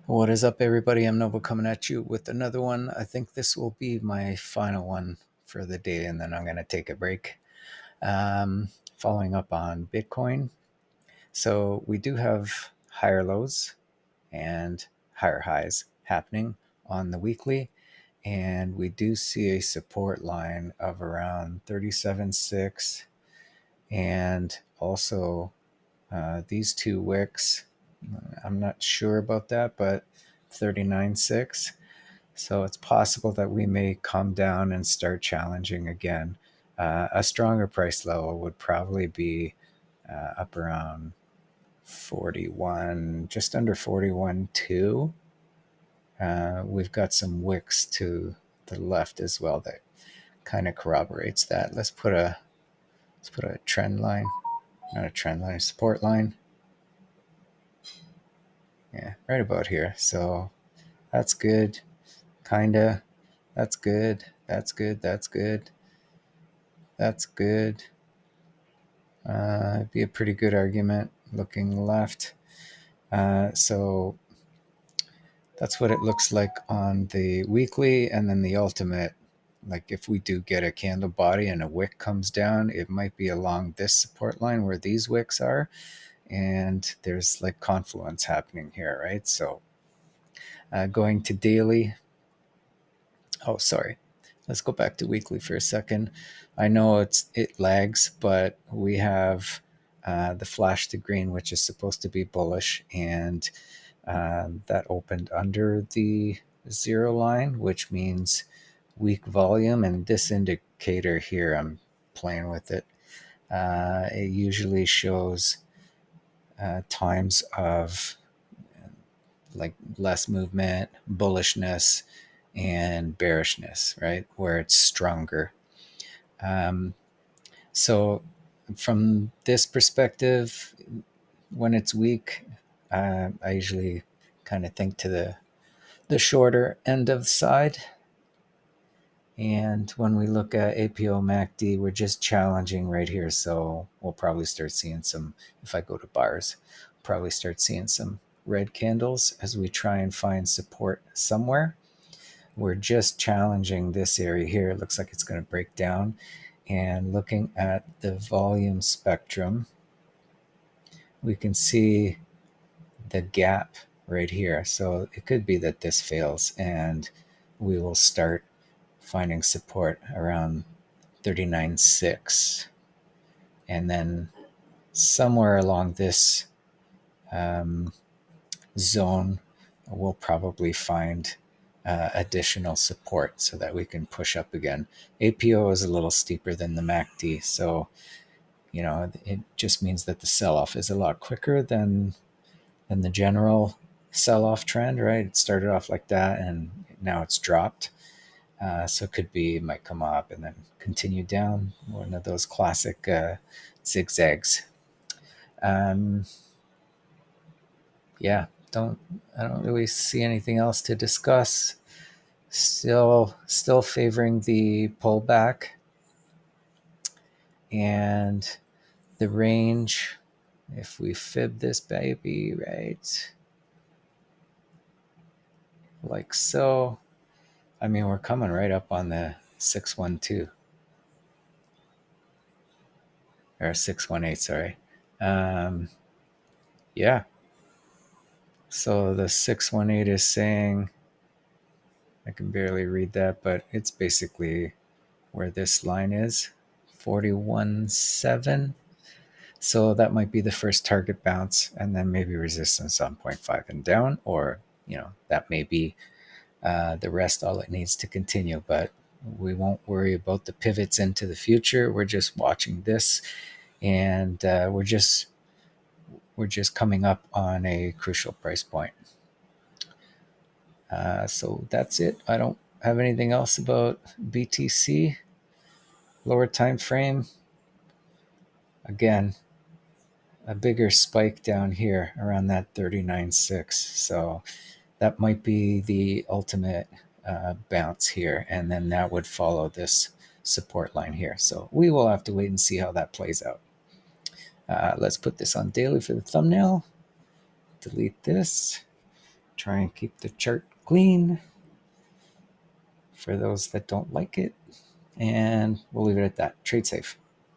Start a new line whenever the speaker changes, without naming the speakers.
What is up, everybody? I'm Nova coming at you with another one. I think this will be my final one for the day, and then I'm going to take a break. Following up on Bitcoin. So, we do have higher lows and higher highs happening on the weekly, and we do see a support line of around 37.6, and also these two wicks. I'm not sure about that, but 39.6. So it's possible that we may come down and start challenging again. A stronger price level would probably be up around 41, just under 41.2. We've got some wicks to the left as well that kind of corroborates that. Let's put a trend line, not a trend line, a support line. Yeah, right about here. So that's good. Kinda. That's good. That's good. That's good. That's good. It'd be a pretty good argument looking left. So that's what it looks like on the weekly, and then the ultimate. Like if we do get a candle body and a wick comes down, it might be along this support line where these wicks are, and there's like confluence happening here, right? So going to daily. Oh, sorry. Let's go back to weekly for a second. I know it lags, but we have the flash to green, which is supposed to be bullish, and that opened under the zero line, which means weak volume. And this indicator here, I'm playing with it. It usually shows times of like less movement, bullishness, and bearishness, right? Where it's stronger. Um, so, from this perspective, when it's weak, I usually kind of think to the shorter end of the side. And when we look at APO MACD, we're just challenging right here. So we'll probably start seeing some, if I go to bars, probably start seeing some red candles as we try and find support somewhere. We're just challenging this area here. It looks like it's going to break down. And looking at the volume spectrum, we can see the gap right here. So it could be that this fails and we will start finding support around 39.6. And then somewhere along this zone, we'll probably find additional support so that we can push up again. APO is a little steeper than the MACD, so it just means that the sell-off is a lot quicker than the general sell-off trend, right? It started off like that, and now it's dropped. So it could be, it might come up and then continue down. One of those classic zigzags. Yeah, I don't really see anything else to discuss. Still favoring the pullback, and the range. If we fib this baby, right, like so, I mean, we're coming right up on the 612 or 618. Sorry. Yeah. So the 618 is saying, I can barely read that, but it's basically where this line is, 41.7. So that might be the first target bounce, and then maybe resistance on 0.5 and down, or that may be the rest, all it needs to continue. But we won't worry about the pivots into the future. We're just watching this, and we're just coming up on a crucial price point. So that's it. I don't have anything else about BTC. Lower time frame. Again, a bigger spike down here around that 39.6. So that might be the ultimate bounce here. And then that would follow this support line here. So we will have to wait and see how that plays out. Let's put this on daily for the thumbnail. Delete this. try and keep the chart clean for those that don't like it. And we'll leave it at that. Trade safe.